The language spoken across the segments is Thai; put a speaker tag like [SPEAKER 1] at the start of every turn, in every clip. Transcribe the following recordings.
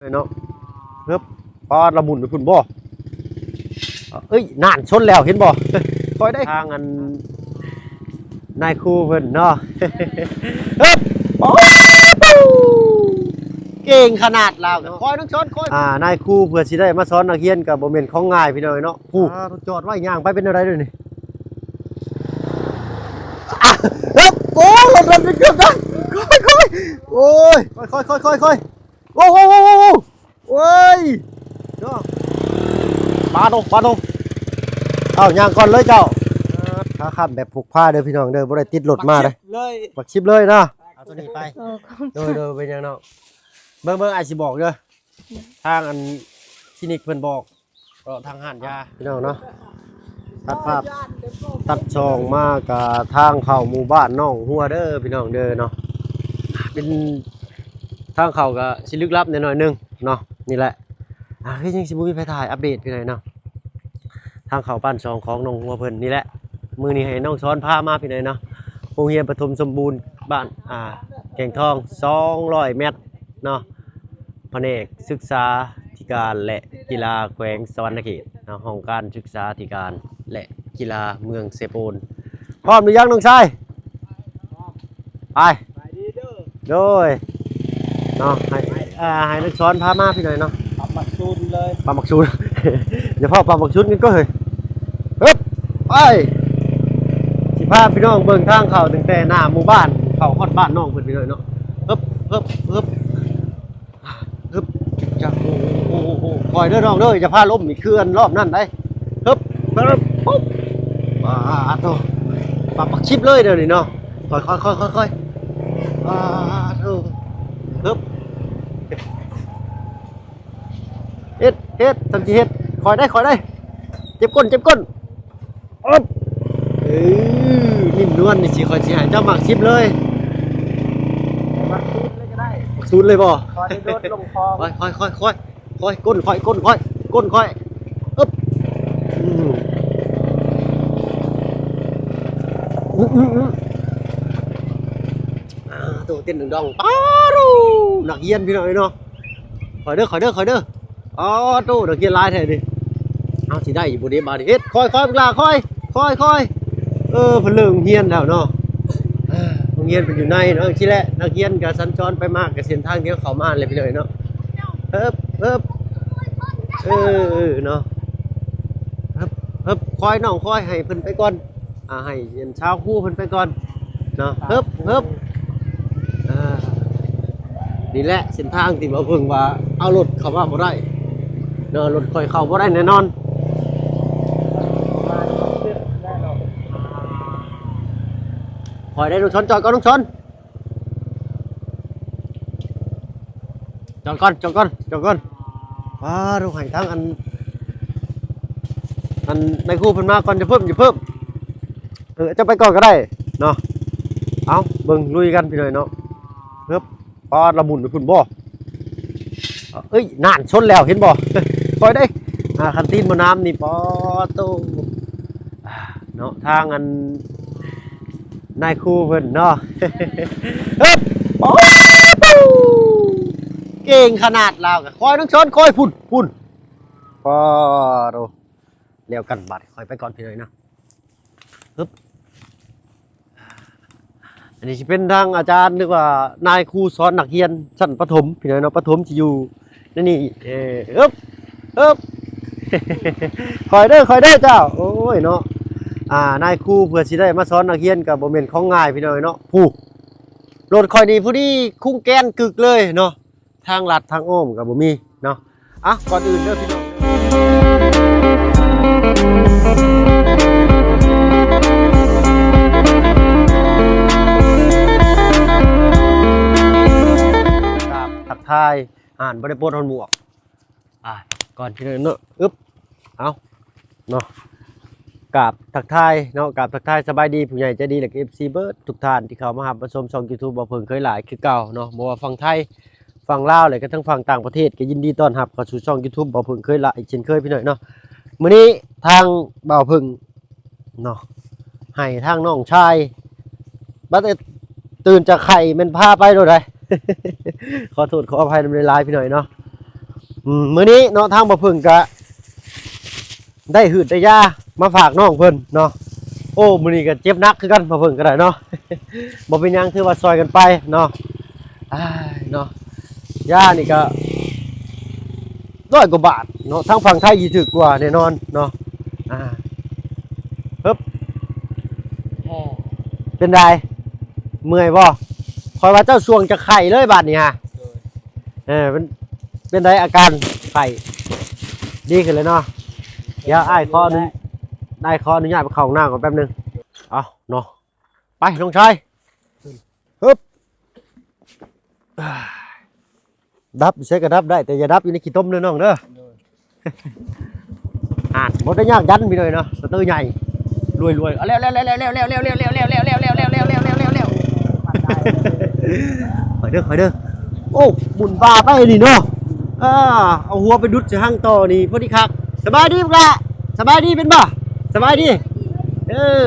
[SPEAKER 1] เนาะเฮ้ยปลาระมุนไปพุ่นบ่เอ้ยนานชนแล้วเห็นบ่คอยได้ทางอันนายครูเพิ่นเนาะเฮ้ยโอ้เก่งขนาดเราคอยต้องชนคอยนายครูเพื่อสิได้มาสอนนักเรียนกับบ่แม่นของง่ายพี่น้อยเนาะผู้จอดไว้ย่างไปเป็นอะไรด้วยนี่เฮ้ยโอ้รถมันเกือบได้ค่อยโอ้ยค่อยโอ้โหโอ้ยเนาะปาโตเอาย่างก่อนเลยเจ้าขาขับแบบผูกผ้าเด้อพี่น้องเด้อบ่ได้ติดรถมาเลยปักชิปเลยนะเอาตัวนี้ไปโดยเป็นยังเนาะเบิ่งไอ้สิบอกเด้อทางอันคลินิกเพิ่นบอกก็ทางห้านยาพี่น้องเนาะตัดภาพตัดช่องมากับทางเข้าหมู่บ้านน้องหัวเด้อพี่น้องเด้อเนาะเป็นทางเข้าก็สิลึกลับหน่อยนึงเนาะนี่แหละเฮ้ยยังสิบ่มีไผถ่ายอัปเดตพี่น้อยเนาะทางเข้าบ้านซองของน้องหัวเพิ่นนี่แหละมื้อนี้ให้น้องซ้อนพามาพี่น้อยเนาะโรงเรียนปฐมสมบูรณ์บ้านแก่งทอง200เมตรเนาะแผนกศึกษาธิการและกีฬาแขวงสวรรณเขตเนาะห้องการศึกษาธิการและกีฬาเมืองเซโปนพร้อมหรือยังน้องชายไปโดยเนาะให้นักสอนพามาพี่หน่อยเนาะปลาหมักชูนเลยปลาหมักชูน อย่าพ่อปลาหมักชูนกันก็เฮ้ยไปสิพาพี่น้องเบิ่งทางเขาตั้งแต่หน้าหมู่บ้านเขาฮอดบ้านน้องเพิ่นพี่หน่อยเนาะจะโอ้คอยเด้อน้องเด้อจะพาล้มอีกคืนรอบนั้นได้ปุ๊บโตปลาปักชิปเลยเดี๋ยวนี้เนาะค่อยโตเฮ็ดทำสิเฮ็ดคอยได้เจ็บก้นนิ่มนวลนี่สิคอยสิหาเจ้าหมักชิปเลยหมักซูนเลยก็ได้หมักซูนเลยบ่คอยโดดลงคอค่อยก้นค่อยอึ๊บตัวเต้นหนึ่งดองป้าดูหนักเย็นพี่หน่อยเนาะคอยเด้ออ๋อตู้นักเย็นลายแท้ดิเอาสิได้อยู่บนนี้บาดิเฮ็ดค่อยเวลาค่อยเพนเลิงเฮียนแล้วเนาะโรงเรียนเป็นอยู่ในเนาะที่แรกนักเรียนกับสัญจรไปมากกับเส้นทางเดียวเข้ามาเลยพี่เลยเนาะเนาะคอยน้องคอยให้เพิ่นไปก่อนให้เรียนเช้าคู่เพิ่นไปก่อนเนาะนี่แหละเส้นทางที่บ่เพิ่งว่าเอารถเข้ามาบ่ได้เนาะรถค่อยเข้าบ่ได้แน่นอนคอยได้ลูกชนจอดก่อนลูกชนจอดก่อนลูกให้ทั้งอันในคู่เพิ่นมาก่อนจะเพิ่มจะไปก่อนก็ได้เนาะเอาเบิ่งลุยกันพี่หน่อยเนาะปลาระมุนไปพุ่นบ่เอ้ยนานชนแล้วเห็นบ่คอยได้คันตีนบ่น้ำนี่ปอโตเนาะทางอันนายครูเพิ่นเนาะโอ้เก่งขนาดเราคอยต้องชนคอยพุ่นปอโตเลี้ยวกันบัดคอยไปก่อนพี่หน่อยนะอันนี้จะเป็นทางอาจารย์หรือว่านายครูสอนนักเรียนชั้นประถมพี่น้อยเนาะประถมจะอยู่นี่คอยเด้อเจ้าโอ้ยเนาะนายครูเพื่อสิได้มาสอนนักเรียนกับบ่แม่นของง่ายพี่น้อยเนาะผู้รถคอยดีผู้นี้คุ้งแกนกึกเลยเนาะทางลัดทางอ้อมกับบ่มีเนาะก่อนอื่นเด้อพี่น้องทักทายบริโภคทอนหมวกก่อนที่เนาะเอาเนาะกราบทักทายเนาะกราบทักทายสบายดีผู้ใหญ่ใจดีและ FC เบิร์ดทุกท่านที่เข้ามาหาชมช่อง YouTube บ่เพิ่งเคยหลายคือเก่าเนาะบ่ว่าฝั่งไทยฝั่งลาวเลยก็ทั้งฝั่งต่างประเทศก็ยินดีต้อนรับเข้าสู่ช่อง YouTube บ่เพิ่งเคยหลายเช่นเคยพี่หน่อยเนาะมื้อนี้ทางบ่าวเพิ่งเนาะให้ทางน้องชายบัดตื่นจากไข่มันพาไปโดดได้ ขอโทษขออภัยในไลฟ์พี่หน่อยเนาะ มื้อนี้เนาะทางบ่พึ่งก็ได้หืดได้ยามาฝากน้องเพิ่นเนาะโอ้มื้อนี้ก็เจ็บหนักคือกันบ่พึ่งก็ได้เนาะ บ่เป็นหยังถือว่าซอยกันไปเนาะอ้ายเนาะยานี่ก็100 กว่าบาทเนาะทางฝั่งไทยสิถูกกว่าแน่นอนเนาะปึ๊บเป็นไดเมื่อยบ่คอยว่าเจ้าสวงจะไข้เลยบาดนี้ฮะเป็นไดอาการไข้ดีขึ้นเลยเนาะเดี๋ยวอ้ายขออนุญาตไปเข้าห้องน้ำก่อนแป๊บนึงเอาเนาะไปน้องชายฮึบดับใช้กระดับได้แต่อย่าดับอยู่ในขี้ต้มเด้อน้องเด้อหมดได้ยากยันไปเลยเนาะสเตอร์ใหญ่รวยเอาเร็วคอยเด้อโอ้บุญบาไปนี่เนาะเอาหัวไปดุดจะหั่งต่อนี่พอดีครับสบายดีปะสบายดีเป็นบ่สบายดี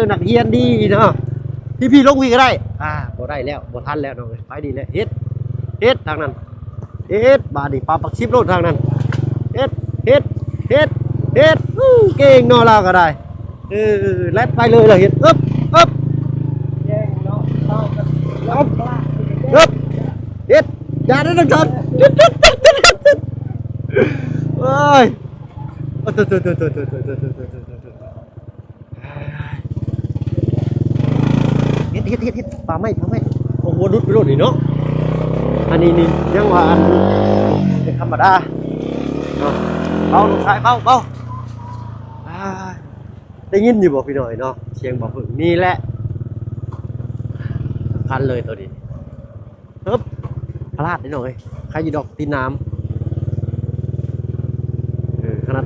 [SPEAKER 1] หนักเฮียนดีเนาะพี่ลงวีก็ได้บ่ได้แล้วบ่ทันแล้วน้องไปดีแล้วเฮ็ดทางนั้นเฮ็ดบาดิปลาปักชิบโลดทางนั้นเฮ็ดเก่งเนาะเราก็ได้แล่นไปเลยเฮ็ดอึ๊บเก่งเนาะอึ๊บเฮ็ดอย่าได้ดังกันเอ้ยตัวเฮ็ดปลาไม่โอ้โหดุดไปโลดนี่เนาะอันนี้นี่ยังว่าอันเป็นธรรมดาเบาลงซ้ายเบาได้ยินอยู่บอกพี่หน่อยเนาะเสียงบอกพึ่งนี่แหละคันเลยตัวนี้ปึ๊บพลาดนิดหน่อยใครอยู่ดอกตีน้ำขนาด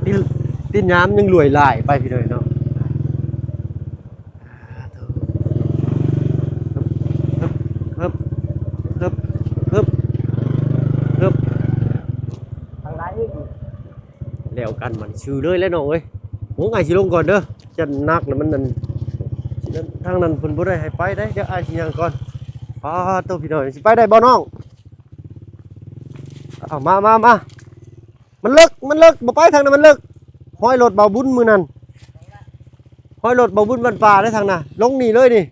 [SPEAKER 1] ตีน้ำยังรวยลายไปพี่หน่อยเนาะแล้วกันมันชื่อเลยแล้วเนาะเว้ยโหไงสิลงก่อนเด้อจะนักแล้วมันนั่นทางนั้นเพิ่นบ่ได้ให้ไปได้เดี๋ยวอ้ายสิยังก่อนตัวพี่น้อยสิไปได้บ่น้องเอามามันเลิกบ่ไปทางนั้นมันเลิกห้อยรถเบาบุญมื้อนั้นห้อยรถเบาบุญบ้านป่าได้ทางน่ะลงนี่เลยนี่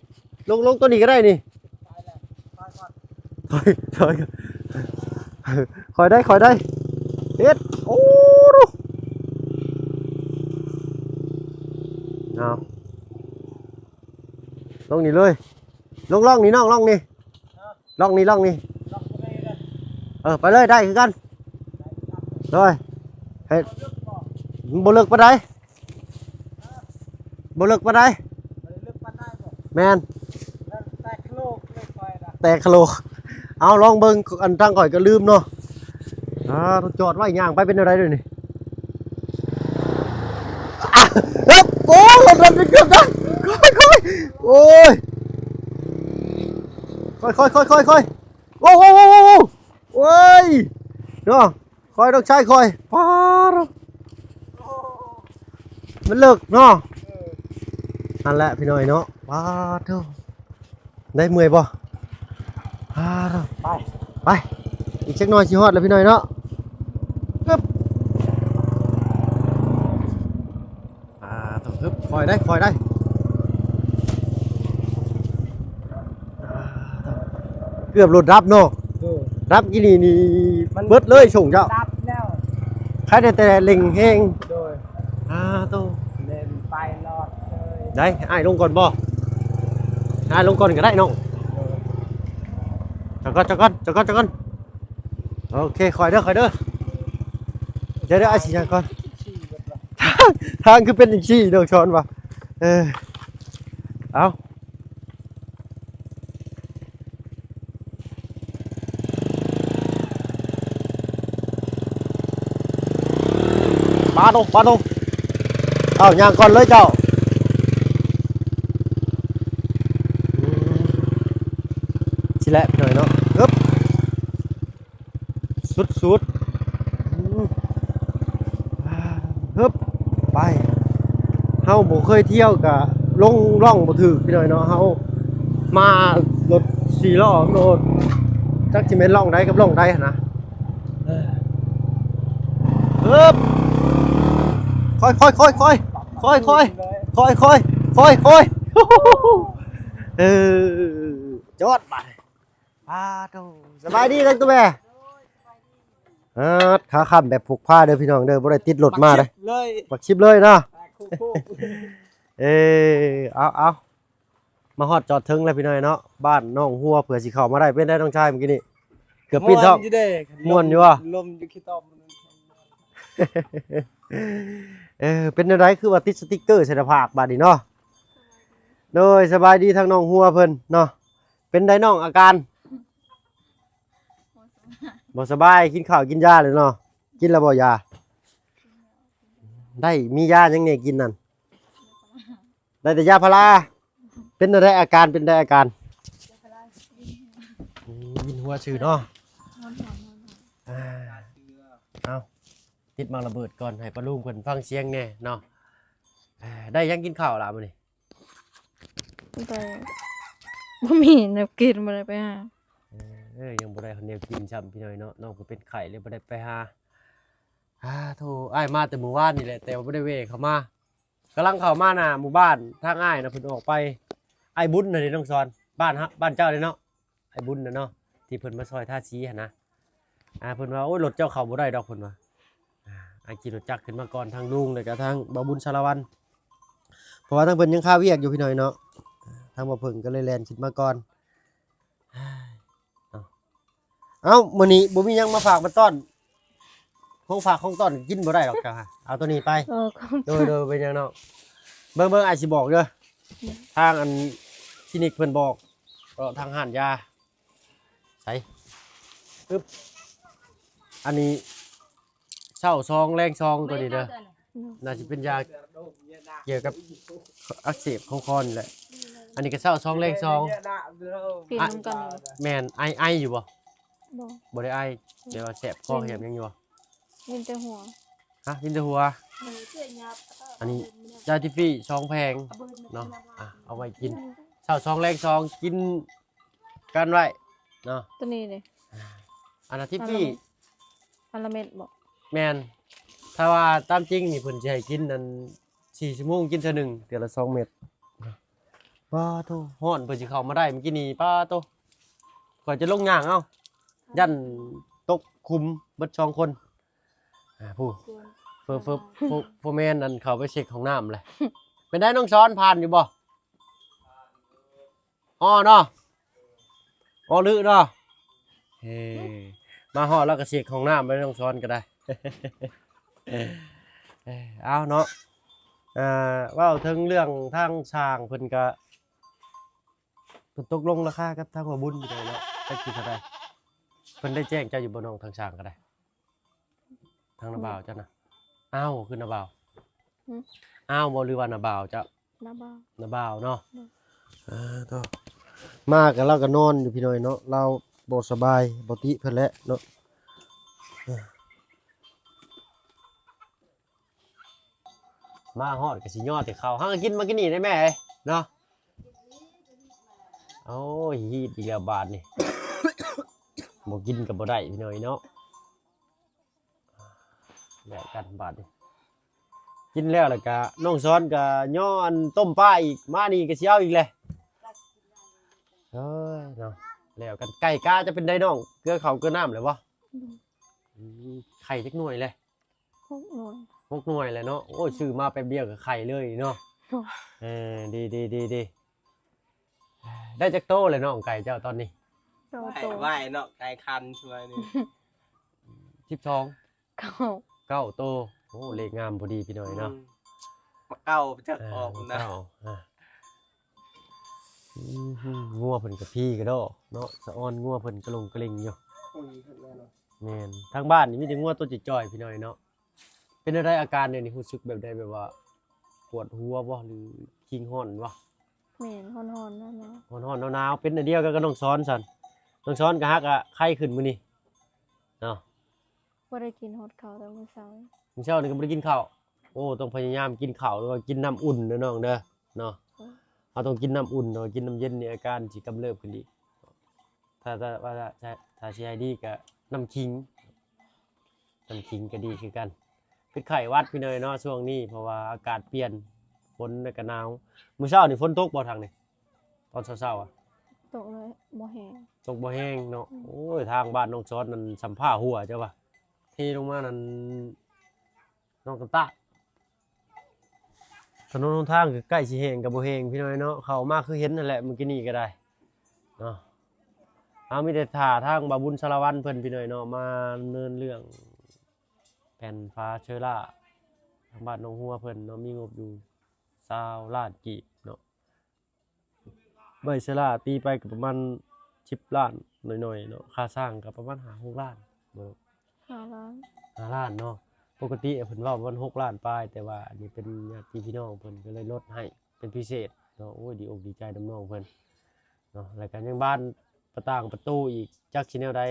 [SPEAKER 1] ลงตัวนี้ก็ได้นี่คอยได้เฮ็ดโอ้เอาลงนี่เลยลงล่องนี่น้องล่องนี่ไปเลยได้คือกันเลยเฮ็ดบ่เลิกปานใดแมนแตกโลเอาลองเบิ่งอันทางก่อยก็ลืมเนาะต้องจอดไว้ย่างไปเป็นอะไรด้วยนี่โอ้รถเกือบได้โอ้ยค่อยโอ้โอ้ยเนาะคอยต้องใช้คอยป้ามันเลิกเนาะนั่นแหละพี่หน่อยเนาะป้าเท่าได้เมื่อยป่ะไปอีกเช็คหน่อยชิฮอดแล้วพี่หน่อยเนาะต้องคอยได้เกือบรถรับเนาะรับกี่นี่เบิดเลยส่งเจ้าใครแต่เล็งแห้งตัวเล่นไปรอดเลยได้ไอ้ลงก่อนบ่ลงก่อนก็ได้น้องจักก่อนโอเคคอยเด้อเดี๋ยวไอ้สิจังก่อนทางคือเป็นอีกชี้เดี๋ยวชอนว่ะเอาปาดงเอาย่างก่อนเลยเจ้าชิแหละหน่อยเนาะสุดไปเฮาบ่เคยเที่ยวกะลงร่องบ่ถือพี่หน่อยเนาะเฮามารถ4ล้อรถจักสิแม่นร่องใดกับร่องใดหั่นนะ ฮึบค่อยค่อยค่อยค่อยค่อยค่อยค่อยค่อยค่อยค่อยเออจอดไปโตสบายดีทั้งตัวแม่ขาค้ำแบบผูกผ้าเด้อพี่น้องเด้อบ่ได้ติดรถมาเลยปักชิปเลยเนาะเอามาฮอดจอดถึงแล้วพี่น้อยเนาะบ้านน้องหัวเผื่อสิเข้ามาได้เป็นได้น้องชายเมื่อกี้นี่เกือบปิดท้องม่วนอยู่ว่ะ
[SPEAKER 2] ลมอยู่ขี้ตอม
[SPEAKER 1] เป็นอะไรคือว่าติดสติ๊กเกอร์ใส่หน้าผากบาดนี้เนาะโดยสบายดีทางน้องหัวเพิ่นเนาะเป็นได้น้องอาการบ่สบายกินข้าวกินยาเลยเนาะกินแล้วบ่ยาได้มียายังเนี่ยกินนั่นได้แต่ยาพาราเป็นอะไรอาการเป็นได้อาการวินหัวชื่อเนาะเอาติดมาระเบิดก่อนให้ปลาลุงเพิ่นฟังเสียงแน่เนาะได้ยังกินข้าวล่ะมื้อนี้
[SPEAKER 3] แต่บ่มีแนวกินบ่ได้ไปหา
[SPEAKER 1] ยังบ่ได้คนเดียวกินช้ำพี่น้อยเนาะน้องก็เป็นไข้เลยบ่ได้ไปหาโธ่อ้ายมาแต่หมู่บ้านนี่แหละแต่ว่าบ่ได้เวะเข้ามากำลังเข้ามาน่ะหมู่บ้านทางอ้ายน่ะเพิ่นออกไปอ้ายบุญน่ะนี่น้องสอนบ้านบ้านเจ้าเลยเนาะอ้ายบุญน่ะเนาะที่เพิ่นมาซอยท่าชี้หั่นนะเพิ่นว่าโอ้ยรถเจ้าเข้าบ่ได้ดอกเพิ่นว่าอ้ายขี่รถจักรขึ้นมาก่อนทางลุงแล้วก็ทางบ่าวบุญสารวัตรเพราะว่าทางเพิ่นยังค้าเวียกอยู่พี่น้อยเนาะทางบ่าวเพิ่นก็เลยแล่นขึ้นมาก่อนเอ้ามื้อนี้บ่มีหยังมาฝากมาต้อนของฝากของต้อนกินบ่ได้หรอกจ้ะเอาตัวนี้ไปโดยเป็นหยังเนาะเบิ่งอาจสิบอกเด้อทางอันคลินิกเพิ่นบอกทางห้านยาใส่ปึ๊บอันนี้เช้าซองแรงซองตัวนี้เด้อน่าสิเป็นยาเกี่ยวกับอักเสบของคอนี่แหละอันนี้ก็เช้าซองแรงซอง
[SPEAKER 3] กินนำกัน
[SPEAKER 1] แม่นไออยู่บ่
[SPEAKER 3] บ่
[SPEAKER 1] บ่ได้ไอเดี๋ยวแสบคอแหบยังอยู่บ่
[SPEAKER 3] ยินแต่หัว
[SPEAKER 1] ยินแต่หัวอันนี้ยาทิฟี่ซองแพงเนาะเอาไว้กินเช้าซองแรงซองกินกันไว้เนาะ
[SPEAKER 3] ตัวนี้เลย
[SPEAKER 1] อันทิฟี่
[SPEAKER 3] อันละเม็ดบ่
[SPEAKER 1] แม่นถ้าว่าตามจริงนี่เพิ่นสิให้กินนั่น4 ชั่วโมงกินเทื่อนึงเดือนละ2 เม็ดป้าโตฮ้อนเพิ่นสิเข้ามาได้เมื่อกี้นี่ป้าโตก่อนจะลงย่างเอ้ายันตกคุมเบิด2 คนผู้โฟร์แมนนั่นเขาไปเช็คของน้ำเลยเป็นได้น้องซ้อนผ่านอยู่บ่เนาะลือเนาะมาห่อแล้วก็เช็คของน้ำไปน้องซ้อนก็ได้เอาเนาะว่าถึงเรื่องทางช่างเพิ่นก็ตกลงราคากับทางว่าบุญอยู่เลยเนาะได้กี่เท่าใดเพิ่นได้แจ้งเจ้าอยู่บ่น้องทางช่างก็ได้ทางนาบ่าวเจ้านะอ้าวคือนาบ่าวบ่หรือว่านาบ่าวเจ้านาบ่าวเนาะต่อมากับเราก็นอนอยู่พี่น้อยเนาะเราบ่สบายบ่ติเพิ่นแหละเนาะมาฮอดก็สิยอดแต่ข้าวหากินมากินนี่ได้แม่เนาะโอ้ยฮีดอีกแล้วบาทนี่ บ่กินก็บ่ได้พี่น้อยเนาะแลกกันบาทนี่กินแล้วก็น้องซ้อนก็ย่ออันต้มปลาอีกมานี่ก็สิเอาอีกแหละเอ้ยเนาะแล้วกันไก่กาจะเป็นได้น้องเกลือเขาเกลือน้ำเลยบ่ไข่จักหน่วยเลย6 หน่วยเลยเนาะโอ้ยซื้อมาแป๊บเดียวก็ไข่เลยเนาะดีได้จักโตเลยเนาะไก่เจ้าตอนนี้
[SPEAKER 2] ไหวเนาะไก่คันช่วยนี่
[SPEAKER 1] 9 โตโอ้เลขงามพอดีพี่น้อยเนาะ
[SPEAKER 2] มาเก้าจะออกนะ
[SPEAKER 1] งัวเพิ่นกับพี่ก็ดอกเนาะสะอ้อนงัวเพิ่นกระลงกระลิงอยู่แม่นทางบ้านนี่มีแต่งัวตัวจ่อยๆพี่น้อยเนาะเป็นอะไรอาการเนี่ยนี่รู้สึกแบบใดแบบว่าปวดหัวบ่หรือคิงฮ้อนบ่
[SPEAKER 3] แม่นฮ้อนๆนั่นเนาะ
[SPEAKER 1] ฮ้อนๆหนาวๆเป็นอันเดียวกันกับน้องซ้อนซั่นน้องซ้อนก็ฮักไข้ขึ้นมื้อนี้เนาะ
[SPEAKER 3] บ่ได้กินฮอดข้าวแต่มื้อเช้า
[SPEAKER 1] นี่ก็บ่ได้กินข้าวโอ้ต้องพยายามกินข้าวหรือว่ากินน้ำอุ่นเด้อน้องเด้อเนาะเราต้องกินน้ำอุ่นเนาะกินน้ำเย็นนี่อาการสิกำเริบขึ้นอีกถ้าสิให้ดีก็น้ำขิงก็ดีคือกัน
[SPEAKER 4] เป็นไข้หวัดพี่น้อยเนาะช่วงนี้เพราะว่าอากาศเปลี่ยนฝนก็หนาวมื้อเช้านี่ฝนตกบ่ทางนี่ตอนเช้าๆอ่ะ
[SPEAKER 3] ตกเลยบ่แห้ง
[SPEAKER 4] ตกบ่แห้งเนาะโอ้ยทางบ้านน้องซอสนั่นสัมภาหัวเจ้าว่ะเทลงมานั่นน้องกันตะถนนหนทางคือใกล้สิแห้งกับบ่แห้งพี่น้อยเนาะเข้ามาคือเห็นนั่นแหละเมื่อกี้นี้ก็ได้เนาะเอามีแต่ท่าทางบาบุญสารวัตรเพิ่นพี่น้อยเนาะมาเนินเรื่องแผ่นฟ้าเชอร่าทางบ้านน้องหัวเพิ่นเนาะมีงบอยู่20ล้านกีบเนาะใบเชอร่าตีไปก็ประมาณ10ล้านหน่อยๆเนาะค่าสร้างก็ประมาณ5-6ล้านเนาะ
[SPEAKER 3] 5 ล้าน
[SPEAKER 4] 5ล้านเนาะปกติเพิ่นเว้าว่า6ล้านปลายแต่ว่าอันนี้เป็นญาติพี่น้องเพิ่นก็เลยลดให้เป็นพิเศษเนาะโอ้ยดีอกดีใจน้ำน้องเพิ่นเนาะแล้วก็ยังบ้านประต่างประตูอีกจักสิแนวใด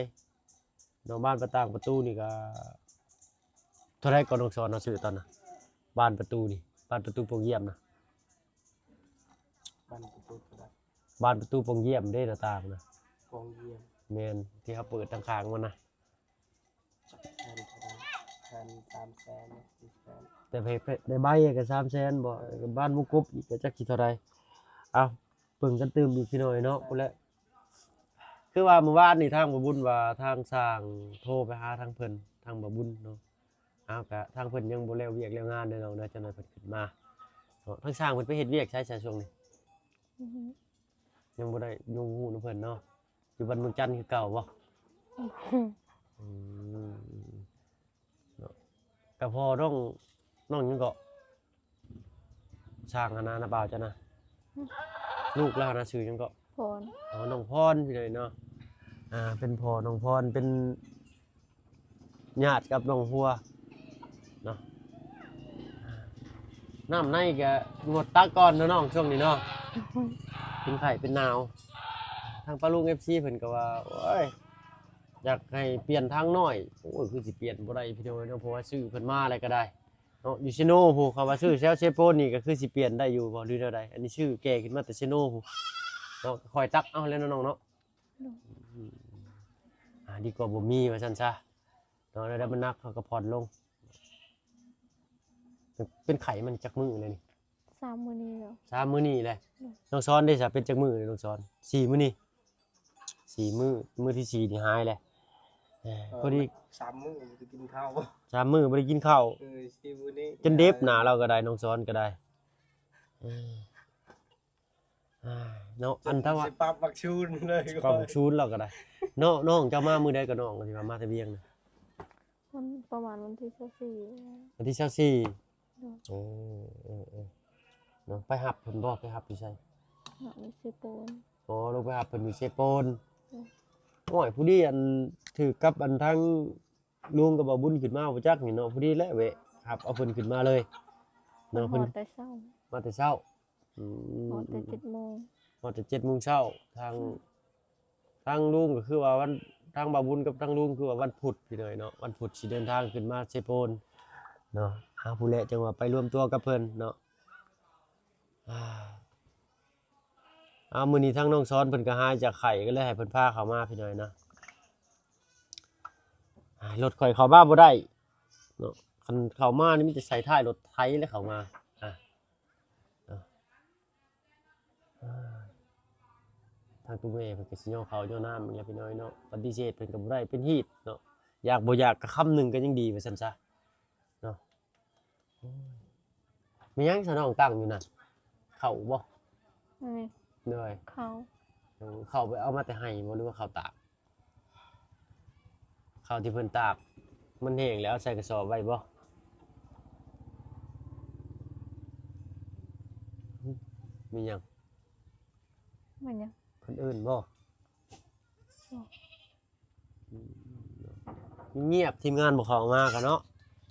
[SPEAKER 4] เนาะบ้านประต่างประตูนี่ก็เท่าไรก็น้องสอนเนาะซื้อตอนน่ะบ้านประตูนี่บ้านประตูโปงเยี่ยมนะ
[SPEAKER 2] บ้านประตูก็ได้
[SPEAKER 4] บ้านประตูโปงเยี่ยมเด้หน้าต่างนะ
[SPEAKER 2] กองเยี่ยม
[SPEAKER 4] แม่นที่เขาเปิดทางข้างมันนะ
[SPEAKER 2] แทนเท่าไหร่แทน300,000 400,000
[SPEAKER 4] แต่ในใบก็300,000บ่บ้านมุกบอีกก็จักสิเท่าไรเอาเบิ่งกันตื่มอีกพี่น้อยเนาะพุ่นแหละคือว่าเมื่อวานนี่ทางบ่บุญว่าทางสร้างโทรไปหาทางเพิ่นทางบ่บุญเนาะเอาก็ทางเพิ่นยังบ่แล้วเวียกแล้วงานเด้อน้องนะจังได๋เพิ่นขึ้นมาเนาะทางสร้างเพิ่นไปเฮ็ดเวียกใช้ช่วงนี้
[SPEAKER 3] อือฮึ
[SPEAKER 4] ยังบ่ได้ยูฮู้นำเพิ่นเนาะอยู่บ้านเมืองจันทน์คือเก่าบ่อืมเนาะก็พอน้องหยังก็สร้างหันนะบ่าวจ้ะนะลูกแล้วนะชื่อหยังก็
[SPEAKER 3] พร
[SPEAKER 4] อ๋อน้องพรพี่เลยเนาะเป็นพ่อน้องพรเป็นญาติกับน้องหัวเนาะน้ำในก็งดตักก่อนเนาะน้องช่วงนี้เนาะเป็นไข้เป็นหนาวทางปลาลุง FC เพิ่นก็ว่าโอ้ยอยากให้เปลี่ยนทางน้อยโอ้ยคือสิเปลี่ยนบ่ได้พี่น้อยเนาะเพราะว่าซื้อเพิ่นมาอะไรก็ได้เนาะอยู่เชโนผู้เขาว่าซื้อเซลเชโปนนี่ก็คือสิเปลี่ยนได้อยู่บ่หรือแนวใดอันนี้ชื่อแก่ขึ้นมาแต่เชโนผู้เนาะคอยตักเอาแล้วเนาะน้องเนาะ ดีกว่าบ่มีว่าซั่นซะเนาะแล้วมันนักเขาก็ผ่อนลงเป็นไข้มันจักมื้อเลยนี่
[SPEAKER 3] 3 มื้อนี้แล้ว
[SPEAKER 4] 3มื้อนี้แหละน้องซ้อนได้ซะเป็นจักมื้อเลยน้องซ้อน4มื้อนี้4มื้อที่4นี่หายแล้วพอดี
[SPEAKER 2] 3 มื้อจะกินข้าว
[SPEAKER 4] 3มื้อบ่ได้กินข้าว
[SPEAKER 2] 4 มื้อนี้
[SPEAKER 4] จนเด็บหน้าเราก็ได้น้องซ้อนก็ได้เนาะอันถ้าว่า
[SPEAKER 2] สิปรับบักชูนเลย
[SPEAKER 4] ก็ชูนเราก็ได้เนาะน้องเจ้ามามื้อใดก็น้องก็สิมาแต่เวียงนะ
[SPEAKER 3] วันประมาณวันที่24
[SPEAKER 4] วันที่24โอ้เนาะไปหับเพิ่นบ่ไปหับอยู่ไส
[SPEAKER 3] หาในสิโปน
[SPEAKER 4] อ๋อลงไปหาเพิ่นอยู่เซโปนโอ้ยผู้ดีอันถือกับอันทั้งลุงกับบ่าวบุญขึ้นมาบ่จักนี่เนาะผู้ดีแหละเว้ยครับเอาเพิ่นขึ้นมาเลยเนาะ
[SPEAKER 3] ฮ
[SPEAKER 4] เพิ่
[SPEAKER 3] อน ดแต่เช้า
[SPEAKER 4] มาแต่เช้า
[SPEAKER 3] ฮอดแต่7 โมง
[SPEAKER 4] มาแต่7 โมงเช้าทางลุงก็คือว่าวันทางบ่าวบุญกับทางลุงคือว่าวันพุธพี่น้อยเนาะวันพุธสิเดินทางขึ้นมาเซโปนเนาะหาผู้แลจังว่าไปรวมตัวกับเพิ่นเนาะมื้อนี้ทางน้องซ้อนเพิ่นก็หายจากไข้ก็เลยให้เพิ่นพาเข้ามาพี่น้อยนะรถข่อยเข้ามาบ่ได้เนาะคันเข้ามานี่มีแต่ใส่ท้ายรถไถแล้วเข้ามาทางตู้แม่เพิ่นก็สิย่อเขาย่อน้ำนี่แหละพี่น้อยเนาะปฏิเสธเพิ่นก็บ่ได้เป็นฮีตเนาะอยากบ่อยากก็คำหนึงก็ยังดีว่าซั่นซะเนาะมีหยังซะน้องตั้งอยู่นั่นเข้าบ่
[SPEAKER 3] อันนี้
[SPEAKER 4] เหนื่อย
[SPEAKER 3] เขา
[SPEAKER 4] เข้าไปเอามาแต่ให้บ่หรือว่าข้าวตากข้าวที่เพิ่นตากมันแห้งแล้วใส่กระสอบไว้บ่มีหยัง
[SPEAKER 3] มันยัง
[SPEAKER 4] เพิ่นเอิ้นบ่เงียบทีมงานบ่เข้ามากันเนาะ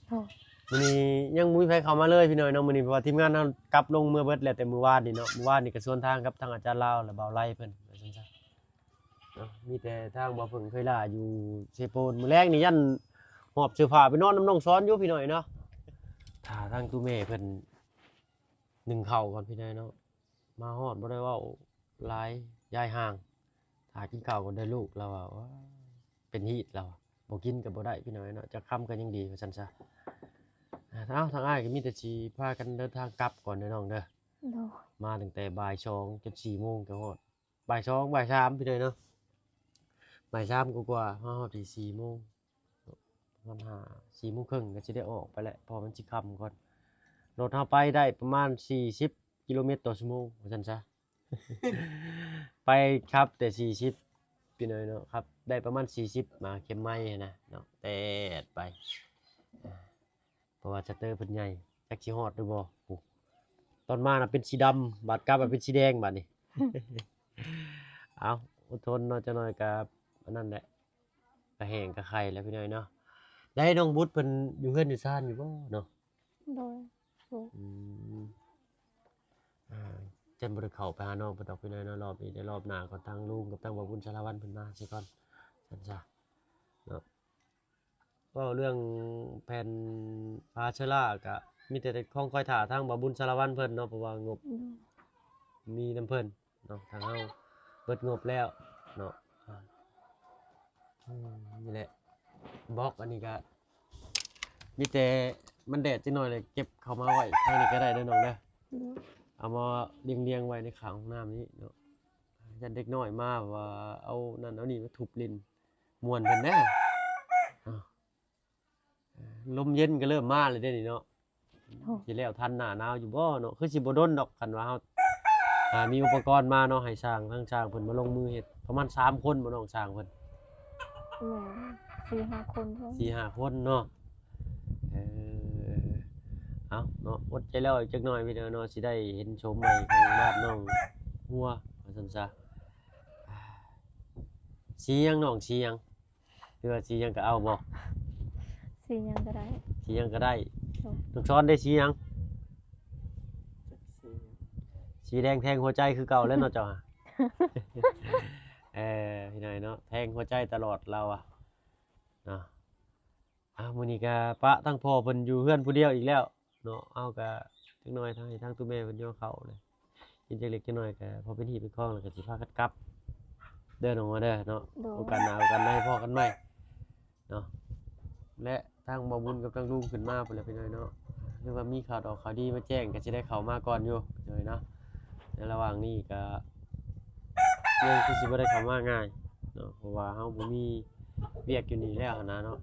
[SPEAKER 3] โอ้
[SPEAKER 4] มื้อนี้ยังบ่มีไผเข้ามาเลยพี่น้อยเนาะมื้อนี้เพราะว่าทีมงานเรากลับลงเมื่อเบิดแล้วแต่มื้อวานนี่เนาะมื้อวานนี่ก็สวนทางกับทางอาจารย์ลาวและเบาไล่เพิ่นว่าซั่นซะเนาะมีแต่ทางบ่เพิ่งเคยล่าอยู่เซโปนมื้อแรกนี่ยันหอบเสื้อผ้าไปนอนน้ำน้องซ้อนอยู่พี่น้อยเนาะถ้าทางตู้แม่เพิ่นนึ่งข้าวก่อนพี่น้อยเนาะมาฮอดบ่ได้เว้าหลายยายห่างถ้ากินข้าวก่อนได้ลูกเราว่าเป็นฮีตเราบ่กินก็บ่ได้พี่น้อยเนาะจะค้ำกันยังดีว่าซั่นซะ เอ้าทางอ้ายก็มีแต่สิพากันเดินทางกลับก่อนเด้อน้องเด้อ
[SPEAKER 3] โดย
[SPEAKER 4] มาตั้งแต่บ่าย2จน4โมงก็ฮอดบ่าย2บ่าย3พี่เด้อเนาะบ่าย3กว่าๆฮอดที่4โมงประมาณ4โมงครึ่งก็สิได้ออกไปแหละเพอมันสิค่ำก่อนรถเฮาไปได้ประมาณ40กิโลเมตรต่อชั่วโมงว่าซั่นซะ ไปครับแต่40พี่น้อยเนาะครับได้ประมาณ40มาเข็มไม้นะเนาะแต่ไปเพราะว่าชัตเตอร์เพิ่นใหญ่จักสิฮอดหรือบ่โอ้ตอนมาน่ะเป็นสีดำบัดกลับมาเป็นสีแดงบัดนี้ เอาอดทนเนาะจักหน่อยก็อันนั้นแหละก็แห้งก็ไข่แล้วพี่น้อยเนาะได้น้องบุตรเพิ่นอยู่เฮือนอยู่ซ่านอยู่บ่เนาะ
[SPEAKER 3] โดยโดย
[SPEAKER 4] อืมเจนบ่ได้เข้าไปหาน้องเพิ่นดอกพี่น้อยเนาะรอบนี้ได้รอบหน้าก่อนทางลุงกับทางบ่าวบุญสารวัตรเพิ่นมาซิก่อนซั่นซะเนาะเว้าเรื่องแผนพาเชอราก็มีแต่คงคอยท่าทางบ่าวบุญสารวัตรเพิ่นเนาะเพราะว่างบมีนำเพิ่นเนาะทางเฮาเบิดงบแล้วเนาะนี่แหละบล็อกอันนี้ก็มีแต่มันแดดจักหน่อยเลยเก็บเข้ามาไว้ทางนี้ก็ได้เด้อน้องเด้อ
[SPEAKER 3] โดย
[SPEAKER 4] เอามาเรียงๆไว้ในขังห้องน้ำนี้เนาะยันเด็กน้อยมาว่าเอานั่นเอานี่มาทุบลิ้นม่วนเพิ่นแน่อ้าวลมเย็นก็เริ่มมาเลยเด้นี่เนาะสิแล้วทันหน้าหนาวอยู่บ่เนาะคือสิบ่ดนดอกคันว่าเฮามีอุปกรณ์มาเนาะให้สร้างทั้งสร้างเพิ่นมาลงมือเฮ็ดประมาณ3คนบ่น้องสร้างเพิ่น
[SPEAKER 3] แม่4-5 คนเท่านั้น
[SPEAKER 4] 4-5 คนเนาะเออเอาเนาะอดใจแล้วอีกจักหน่อยพี่เด้อเนาะสิได้เห็นโฉมใหม่ของบ้านน้องหัวว่าซั่นซะสีหยังน้องสีหยังหรือว่าสีหยังก็เอาบ่
[SPEAKER 3] สีหยังก็ได้
[SPEAKER 4] สีหยังก็ได้
[SPEAKER 3] โดย
[SPEAKER 4] น้องช้อนได้สีหยัง
[SPEAKER 2] จักสี
[SPEAKER 4] สีแดงแทงหัวใจคือเก่าแล้วเนาะเจ้า ฮะ พี่น้อยเนาะแทงหัวใจตลอดเราอ่ะเนาะมื้อนี้ก็ปะทั้งพ่อเพิ่นอยู่เฮือนผู้เดียวอีกแล้วเนาะเอาก็จักหน่อยทางให้ทางตู้แม่เพิ่นย่อเข้าเลยกินจักเล็กจักน้อยก็พอเป็นหีบเป็นคล้องแล้วก็สิพากันกลับเด้อน้องว่าเด้อเนาะ
[SPEAKER 3] โดย
[SPEAKER 4] โอกาสหน้าโอกาสหน้าให้พ่อกันใหม่เนาะและทางบ่บุญกับทางลุงขึ้นมาพุ่นแหละพี่น้อยเนาะหรือว่ามีข่าวดอกข่าวดีมาแจ้งก็สิได้เข้ามาก่อนอยู่เลยเนาะในระหว่างนี้ก็เรื่องคือสิบ่ได้เข้ามาง่ายเนาะเพราะว่าเฮาบ่มีเวียกอยู่นี่แล้วหั้นนะเนาะ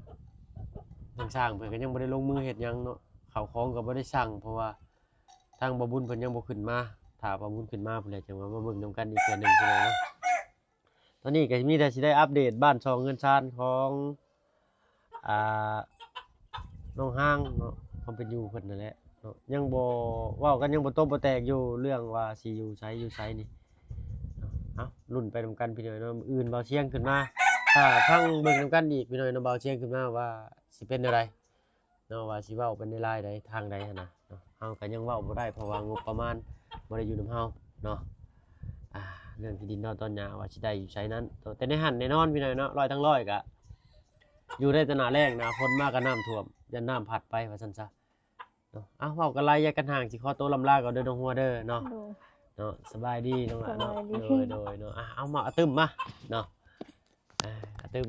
[SPEAKER 4] ทางสร้างเพิ่นก็ยังบ่ได้ลงมือเฮ็ดหยังเนาะข้าวของก็บ่ได้สั่งเพราะว่าทางบ่บุญเพิ่นยังบ่ขึ้นมาถ้าบ่บุญขึ้นมาพุ่นแหละจังว่ามาเบิ่งนํกันอีกเทื่อหนึงใช่ไหมเนาะตอนนี้ก็มีแต่สิได้อัปเดตบ้านช่องเงินชานของอ่าน้องห้างเนาะความเป็นอยู่เพิ่นนั่นแหละเนาะยังบ่เว้ากันยังบ่ตบบ่แตกอยู่เรื่องว่าสิอยู่ไสนี่เอ้าลุ้นไปนำกันพี่น้อยเนาะมื้ออื่นเบาเสียงขึ้นมาถ้าฟังเบิ่งนำกันอีกพี่น้อยเนาะเบาเสียงขึ้นมาว่าสิเป็นอะไรเนาะว่าสิเว้าเป็นในรายใดทางใดหั่นน่ะเนาะเฮาก็ยังเว้าบ่ได้เพราะว่างบประมาณบ่ได้อยู่นำเฮาเนาะเรื่องที่ดินเนาะตอนหญ้าว่าสิได้อยู่ไสนั้นแต่ในหันแน่นอนพี่น้อยเนาะ100ทั้ง100ก็อยู่ได้แต่หน้าแล้งหน้าฝนมาก็น้ำท่วมยันน้ำพัดไปว่าซั่นซะเนาะเว้ากันหลายอย่ากันห่างสิขอตัวลำลาก่อนเด้อน้องหัวเด้อเนาะ
[SPEAKER 3] โดย
[SPEAKER 4] เนาะสบายดีน้องละเนาะ
[SPEAKER 3] สบายดี
[SPEAKER 4] โดยเนาะเอามาอาตึมมาเนาะอาตึม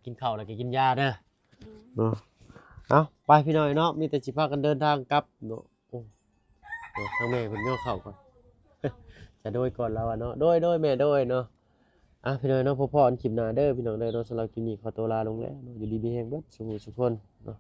[SPEAKER 4] กินข้าวแล้วก็กินยาเด้อเนาะเอาไปพี่น้อยเนาะมีแต่สิพากันเดินทางกลับเนาะโอ้เนาะทางแม่เพิ่นย่อเข้าก่อน จะโดยก่อนแล้วอะเนาะโดยแม่โดยเนาะพี่น้อยเนาะพบพ่ออันคลิปหน้าเด้อพี่น้องเด้อเนาะสำหรับคลิปนี้ขอตัวลาลงแล้วเนาะอยู่ดีมีแรงเบิดสุขสุขคนเนาะ